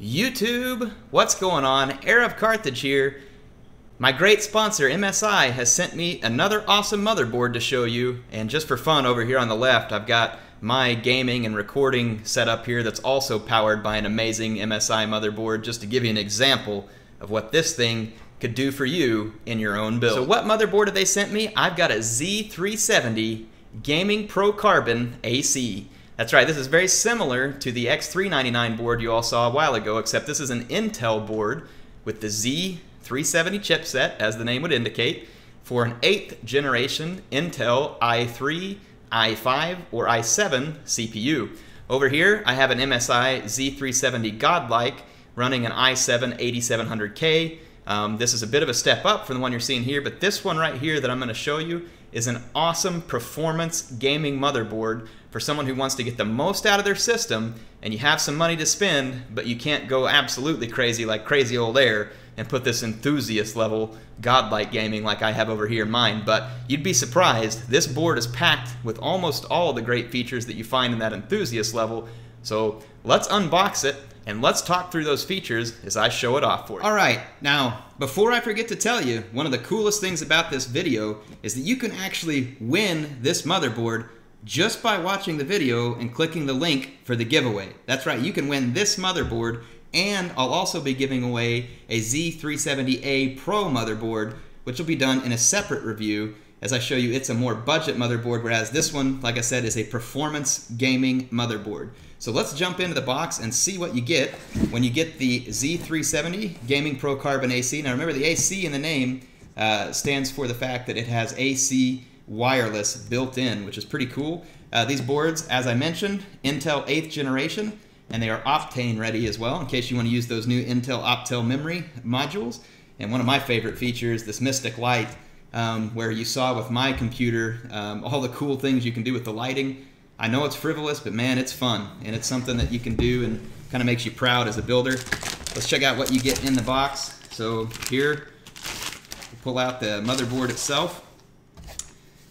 YouTube, what's going on? HeirofCarthage here. My great sponsor, MSI, has sent me another awesome motherboard to show you, and just for fun over here on the left, I've got my gaming and recording setup here that's also powered by an amazing MSI motherboard, just to give you an example of what this thing could do for you in your own build. So what motherboard have they sent me? I've got a Z370 Gaming Pro Carbon AC. That's right, this is very similar to the X399 board you all saw a while ago, except this is an Intel board with the Z370 chipset, as the name would indicate, for an 8th generation Intel i3, i5, or i7 CPU. Over here, I have an MSI Z370 Godlike running an i7 8700K. This is a bit of a step up from the one you're seeing here, but this one right here that I'm going to show you is an awesome performance gaming motherboard for someone who wants to get the most out of their system, and you have some money to spend, but you can't go absolutely crazy like crazy old Air and put this enthusiast level godlike gaming like I have over here in mine. But you'd be surprised, this board is packed with almost all the great features that you find in that enthusiast level. So let's unbox it and let's talk through those features as I show it off for you. Alright, now before I forget to tell you, one of the coolest things about this video is that you can actually win this motherboard just by watching the video and clicking the link for the giveaway. That's right, you can win this motherboard, and I'll also be giving away a Z370A Pro motherboard, which will be done in a separate review as I show you it's a more budget motherboard, whereas this one, like I said, is a performance gaming motherboard. So let's jump into the box and see what you get when you get the Z370 Gaming Pro Carbon AC. Now remember, the AC in the name stands for the fact that it has AC wireless built in, which is pretty cool. These boards, as I mentioned, Intel 8th generation, and they are Optane ready as well, in case you want to use those new Intel Optel memory modules. And one of my favorite features, this Mystic Light, where you saw with my computer all the cool things you can do with the lighting. I know it's frivolous, but man, it's fun, and it's something that you can do and kind of makes you proud as a builder. Let's check out what you get in the box. So here, we'll pull out the motherboard itself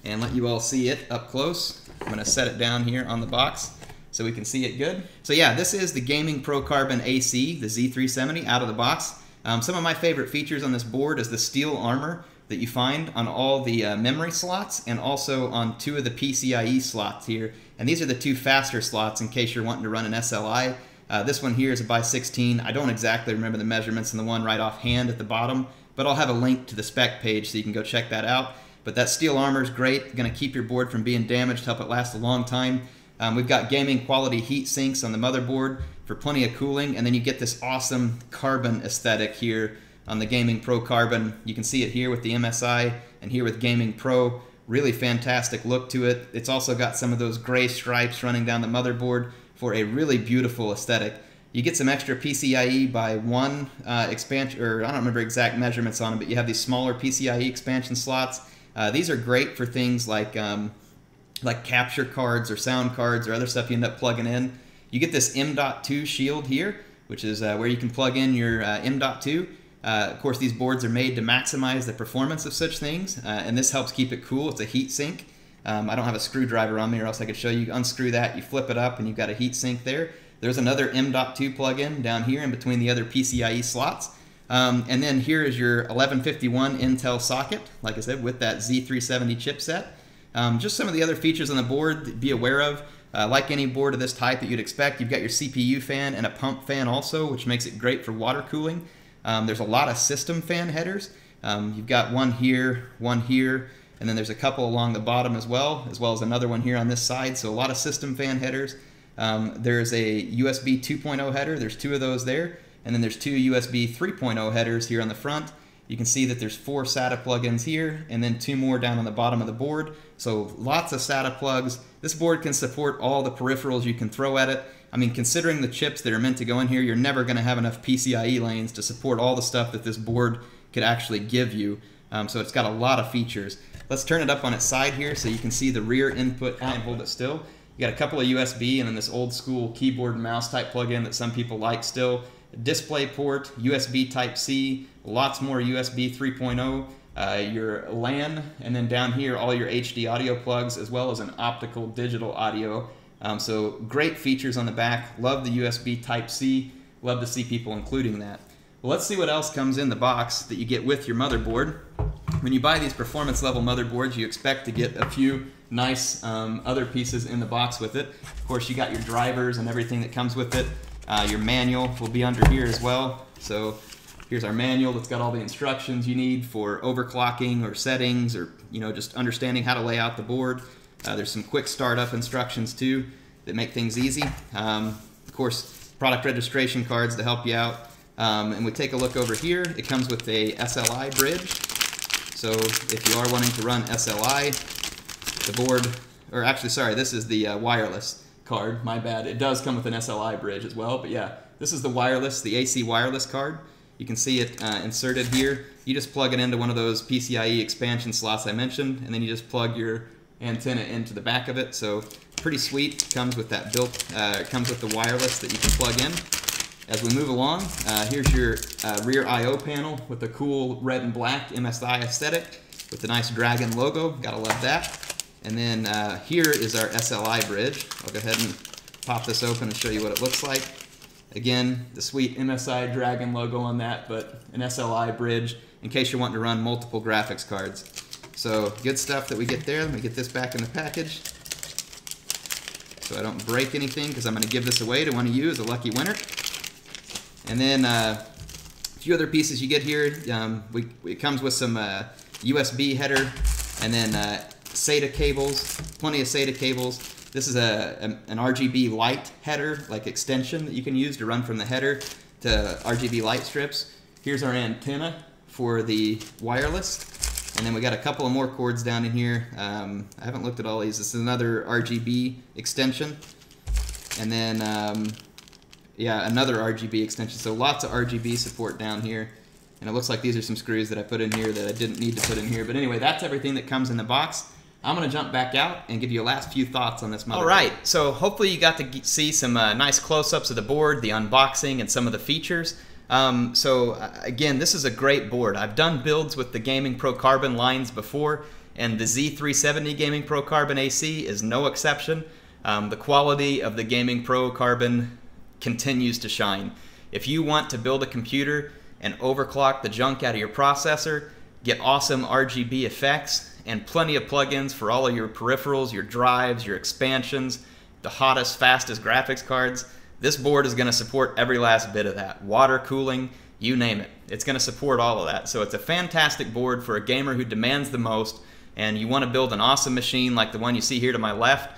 and let you all see it up close. I'm going to set it down here on the box so we can see it good. So yeah, this is the Gaming Pro Carbon AC, the Z370, out of the box. Some of my favorite features on this board is the steel armor that you find on all the memory slots and also on 2 of the PCIe slots here. And these are the 2 faster slots in case you're wanting to run an SLI. This one here is a by 16. I don't exactly remember the measurements in the one right offhand at the bottom, but I'll have a link to the spec page so you can go check that out. But that steel armor is great, going to keep your board from being damaged, help it last a long time. We've got gaming quality heat sinks on the motherboard for plenty of cooling, and then you get this awesome carbon aesthetic here on the Gaming Pro Carbon. You can see it here with the MSI and here with Gaming Pro. Really fantastic look to it. It's also got some of those gray stripes running down the motherboard for a really beautiful aesthetic. You get some extra PCIe by 1 expansion, or I don't remember exact measurements on them, but you have these smaller PCIe expansion slots. These are great for things like capture cards or sound cards or other stuff you end up plugging in. You get this M.2 shield here, which is where you can plug in your M.2. Of course, these boards are made to maximize the performance of such things, and this helps keep it cool. It's a heat sink. I don't have a screwdriver on me, or else I could show you. You unscrew that, you flip it up, and you've got a heat sink there. There's another M.2 plug-in down here in between the other PCIe slots. And then here is your 1151 Intel socket, like I said, with that Z370 chipset. Just some of the other features on the board to be aware of. Like any board of this type that you'd expect, you've got your CPU fan and a pump fan also, which makes it great for water cooling. There's a lot of system fan headers. You've got one here, and then there's a couple along the bottom as well as another one here on this side, so a lot of system fan headers. There's a USB 2.0 header, there's 2 of those there, and then there's 2 USB 3.0 headers here on the front. You can see that there's 4 SATA plugins here, and then 2 more down on the bottom of the board. So lots of SATA plugs. This board can support all the peripherals you can throw at it. I mean, considering the chips that are meant to go in here, you're never going to have enough PCIe lanes to support all the stuff that this board could actually give you. So it's got a lot of features. Let's turn it up on its side here so you can see the rear input and hold it still. You got a couple of USB and then this old school keyboard and mouse type plug-in that some people like still. Display port, USB Type-C, lots more USB 3.0, your LAN, and then down here all your HD audio plugs as well as an optical digital audio. So great features on the back. Love the USB Type-C. Love to see people including that. Well, let's see what else comes in the box that you get with your motherboard. When you buy these performance level motherboards, you expect to get a few nice other pieces in the box with it. Of course, you got your drivers and everything that comes with it. Your manual will be under here as well. So here's our manual. It's got all the instructions you need for overclocking or settings, or just understanding how to lay out the board. There's some quick startup instructions too that make things easy. Of course, product registration cards to help you out. And we take a look over here. It comes with a Sli bridge. So if you are wanting to run Sli, the board, or actually, sorry, this is the wireless card. My bad. It does come with an Sli bridge as well, but yeah, this is the wireless, the AC wireless card. You can see it inserted here. You just plug it into one of those PCIe expansion slots I mentioned, and then you just plug your antenna into the back of it. So pretty sweet. Comes with that comes with the wireless that you can plug in. As we move along, here's your rear I/O panel with the cool red and black MSI aesthetic with the nice dragon logo. Gotta love that. And then here is our Sli bridge. I'll go ahead and pop this open and show you what it looks like. Again, the sweet MSI dragon logo on that, but an Sli bridge in case you're wanting to run multiple graphics cards. So good stuff that we get there. Let me get this back in the package so I don't break anything, because I'm going to give this away to one of you as a lucky winner. And then a few other pieces you get here. It comes with some USB header, and then SATA cables, plenty of SATA cables. This is an RGB light header, like extension that you can use to run from the header to RGB light strips. Here's our antenna for the wireless. And then we got a couple of more cords down in here. I haven't looked at all these. This is another RGB extension. And then yeah, another RGB extension. So lots of RGB support down here. And it looks like these are some screws that I put in here that I didn't need to put in here. But anyway, that's everything that comes in the box. I'm going to jump back out and give you a last few thoughts on this motherboard. All right, so hopefully you got to see some nice close-ups of the board, the unboxing, and some of the features. Again, this is a great board. I've done builds with the Gaming Pro Carbon lines before, and the Z370 Gaming Pro Carbon AC is no exception. The quality of the Gaming Pro Carbon continues to shine. If you want to build a computer and overclock the junk out of your processor, get awesome RGB effects, and plenty of plugins for all of your peripherals, your drives, your expansions, the hottest, fastest graphics cards, this board is going to support every last bit of that. Water cooling, you name it. It's going to support all of that. So it's a fantastic board for a gamer who demands the most, and you want to build an awesome machine like the one you see here to my left.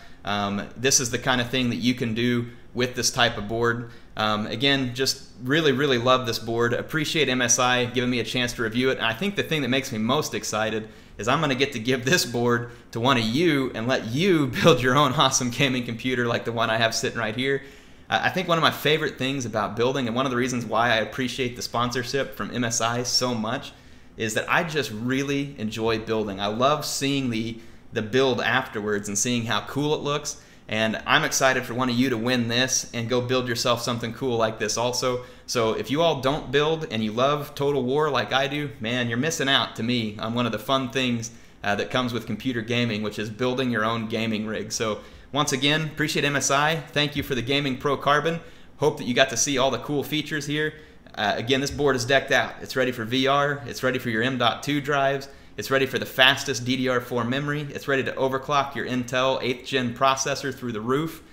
This is the kind of thing that you can do with this type of board. Again, just really, really love this board. Appreciate MSI giving me a chance to review it. And I think the thing that makes me most excited is I'm going to get to give this board to one of you and let you build your own awesome gaming computer like the one I have sitting right here. I think one of my favorite things about building, and one of the reasons why I appreciate the sponsorship from MSI so much, is that I just really enjoy building. I love seeing the build afterwards and seeing how cool it looks. And I'm excited for one of you to win this and go build yourself something cool like this also. So if you all don't build and you love Total War like I do, man, you're missing out to me on one of the fun things that comes with computer gaming, which is building your own gaming rig. So once again, appreciate MSI. Thank you for the Gaming Pro Carbon. Hope that you got to see all the cool features here. Again, this board is decked out. It's ready for VR. It's ready for your M.2 drives. It's ready for the fastest DDR4 memory. It's ready to overclock your Intel 8th gen processor through the roof.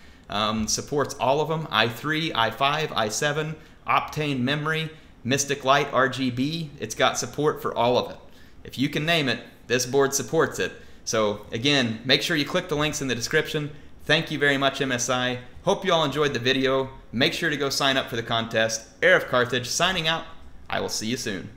Supports all of them, i3, i5, i7, Optane memory, Mystic Light RGB. It's got support for all of it. If you can name it, this board supports it. So again, make sure you click the links in the description. Thank you very much, MSI. Hope you all enjoyed the video. Make sure to go sign up for the contest. HeirofCarthage signing out. I will see you soon.